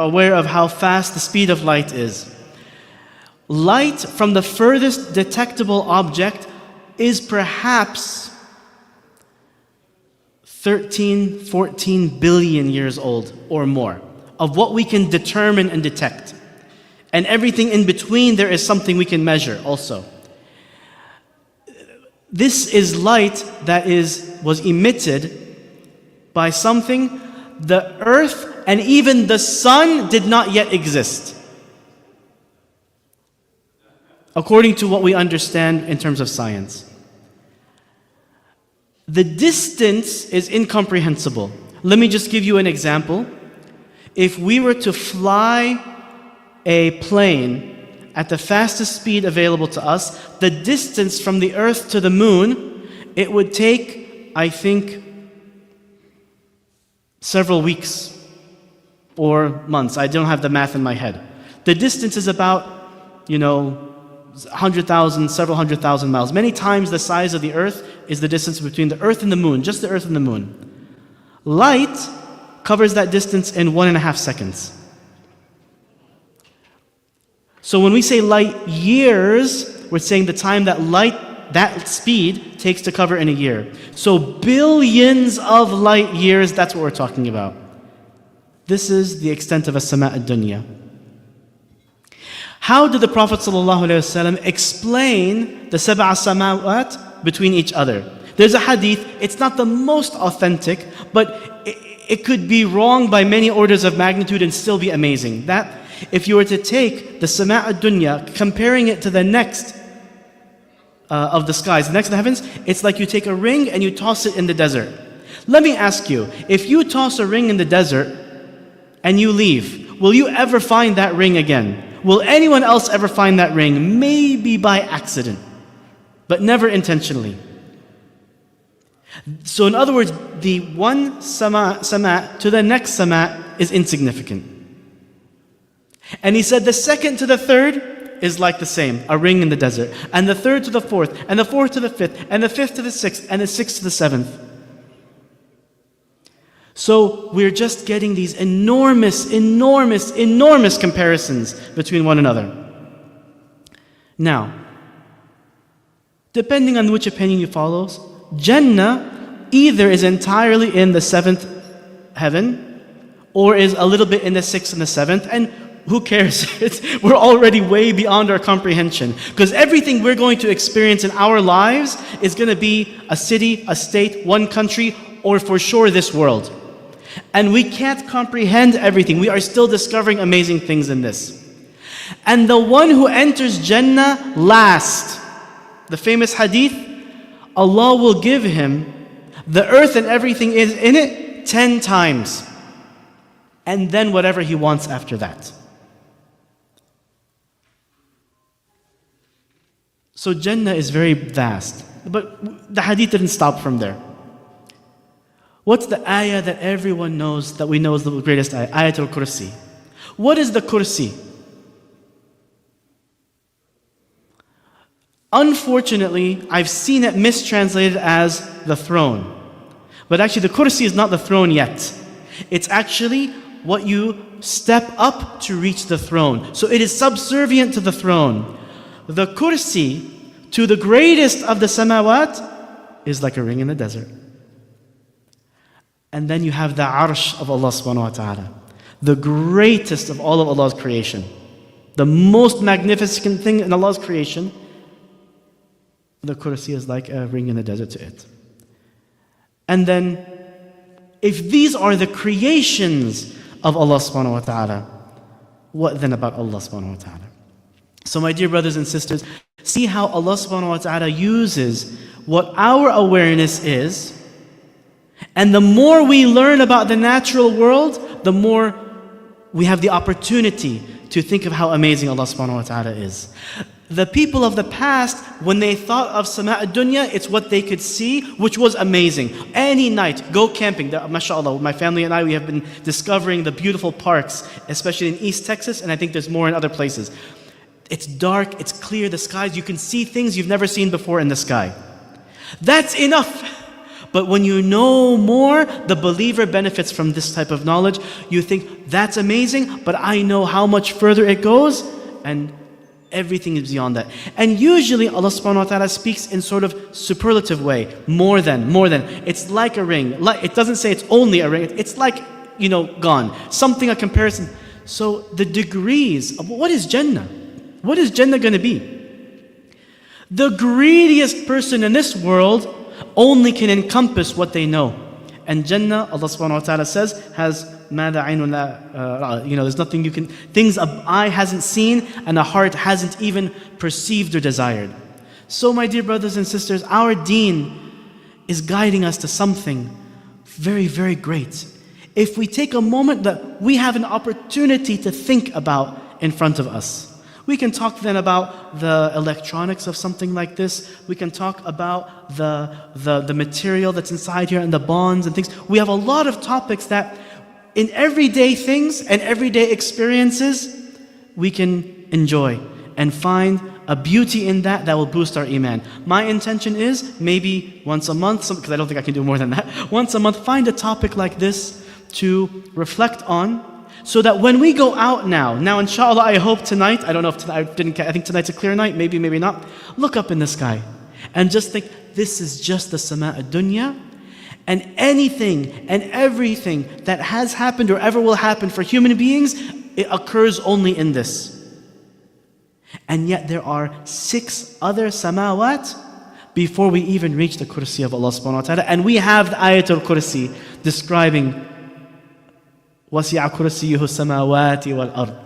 aware of how fast the speed of light is. Light from the furthest detectable object is perhaps 13, 14 billion years old or more of what we can determine and detect. And everything in between, there is something we can measure also. This is light that was emitted by something the earth and even the sun did not yet exist, according to what we understand in terms of science. The distance is incomprehensible. Let me just give you an example. If we were to fly a plane at the fastest speed available to us, the distance from the earth to the moon, it would take, I think, several weeks or months. I don't have the math in my head. The distance is about, 100,000, several 100,000 miles. Many times the size of the earth is the distance between the earth and the moon, just the earth and the moon. Light covers that distance in 1.5 seconds. So when we say light years, we're saying the time that speed takes to cover in a year. So billions of light years, that's what we're talking about. This is the extent of as-sama' ad-dunya. How did the Prophet ﷺ explain the sab'a samawat between each other? There's a hadith, it's not the most authentic, but it could be wrong by many orders of magnitude and still be amazing. That if you were to take the sama' ad-dunya, comparing it to the next of the skies, the next of the heavens, it's like you take a ring and you toss it in the desert. Let me ask you, if you toss a ring in the desert and you leave, will you ever find that ring again? Will anyone else ever find that ring? Maybe by accident, but never intentionally. So in other words, the one sama to the next sama is insignificant. And he said the second to the third is like the same, a ring in the desert. And the third to the fourth, and the fourth to the fifth, and the fifth to the sixth, and the sixth to the seventh. So we're just getting these enormous comparisons between one another. Now, depending on which opinion you follow, Jannah either is entirely in the seventh heaven or is a little bit in the sixth and the seventh, and who cares? We're already way beyond our comprehension, because everything we're going to experience in our lives is going to be a city, a state, one country, or for sure this world. And we can't comprehend everything. We are still discovering amazing things in this. And the one who enters Jannah last, the famous hadith, Allah will give him the earth and everything is in it 10 times. And then whatever he wants after that. So Jannah is very vast. But the hadith didn't stop from there. What's the ayah that everyone knows, that we know is the greatest ayah? Ayatul Kursi. What is the Kursi? Unfortunately, I've seen it mistranslated as the throne. But actually the Kursi is not the throne yet. It's actually what you step up to reach the throne. So it is subservient to the throne. The Kursi, to the greatest of the samawat, is like a ring in the desert. And then you have the arsh of Allah subhanahu wa ta'ala, the greatest of all of Allah's creation, the most magnificent thing in Allah's creation. The Kursi is like a ring in the desert to it. And then, if these are the creations of Allah subhanahu wa ta'ala, what then about Allah subhanahu wa ta'ala? So my dear brothers and sisters, see how Allah subhanahu wa ta'ala uses what our awareness is. And the more we learn about the natural world, the more we have the opportunity to think of how amazing Allah subhanahu wa ta'ala is. The people of the past, when they thought of sama' ad-dunya, it's what they could see, which was amazing. Any night, go camping. MashaAllah, my family and I, we have been discovering the beautiful parks, especially in East Texas, and I think there's more in other places. It's dark, it's clear, the skies, you can see things you've never seen before in the sky. That's enough. But when you know more, the believer benefits from this type of knowledge. You think, that's amazing, but I know how much further it goes, and everything is beyond that. And usually Allah subhanahu wa ta'ala speaks in sort of superlative way. More than. It's like a ring. It doesn't say it's only a ring. It's like, gone. Something, a comparison. So the degrees of what is Jannah? What is Jannah going to be? The greediest person in this world only can encompass what they know. And Jannah, Allah subhanahu wa ta'ala says, has مَاذَا عَيْنٌ لَا there's nothing you can, things an eye hasn't seen and a heart hasn't even perceived or desired. So my dear brothers and sisters, our deen is guiding us to something very, very great. If we take a moment that we have an opportunity to think about in front of us. We can talk then about the electronics of something like this. We can talk about the material that's inside here and the bonds and things. We have a lot of topics that in everyday things and everyday experiences we can enjoy and find a beauty in that will boost our iman. My intention is maybe once a month, because I don't think I can do more than that, once a month find a topic like this to reflect on, so that when we go out now inshallah, I hope tonight, I don't know if tonight, I think tonight's a clear night, maybe not, look up in the sky and just think, this is just the sama ad-dunya, and anything and everything that has happened or ever will happen for human beings, it occurs only in this. And yet there are 6 other samawat before we even reach the kursi of Allah subhanahu wa ta'ala, and we have the ayatul kursi describing وَسِعَ كُرْسِيُّهُ السَّمَاوَاتِ وَالْأَرْضِ.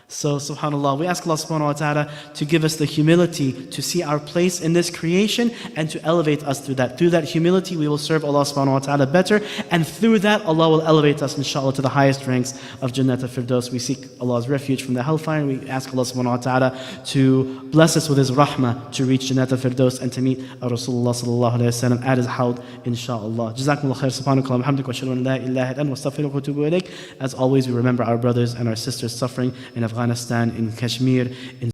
So subhanAllah, we ask Allah subhanahu wa ta'ala to give us the humility to see our place in this creation and to elevate us through that. Through that humility we will serve Allah subhanahu wa ta'ala better, and through that Allah will elevate us inshallah to the highest ranks of Jannat al-Firdaus. We seek Allah's refuge from the hellfire, and we ask Allah subhanahu wa ta'ala to bless us with His rahmah to reach Jannat al-Firdaus and to meet Rasulullah sallallahu alayhi wa sallam at His hawd inshallah. Jazakumullah khair, subhanakallah wa bihamdika wa ashhadu an la ilaha illa anta wa astaghfiruka wa atubu ilayk. As always, we remember our brothers and our sisters suffering in Afghanistan, in Kashmir, in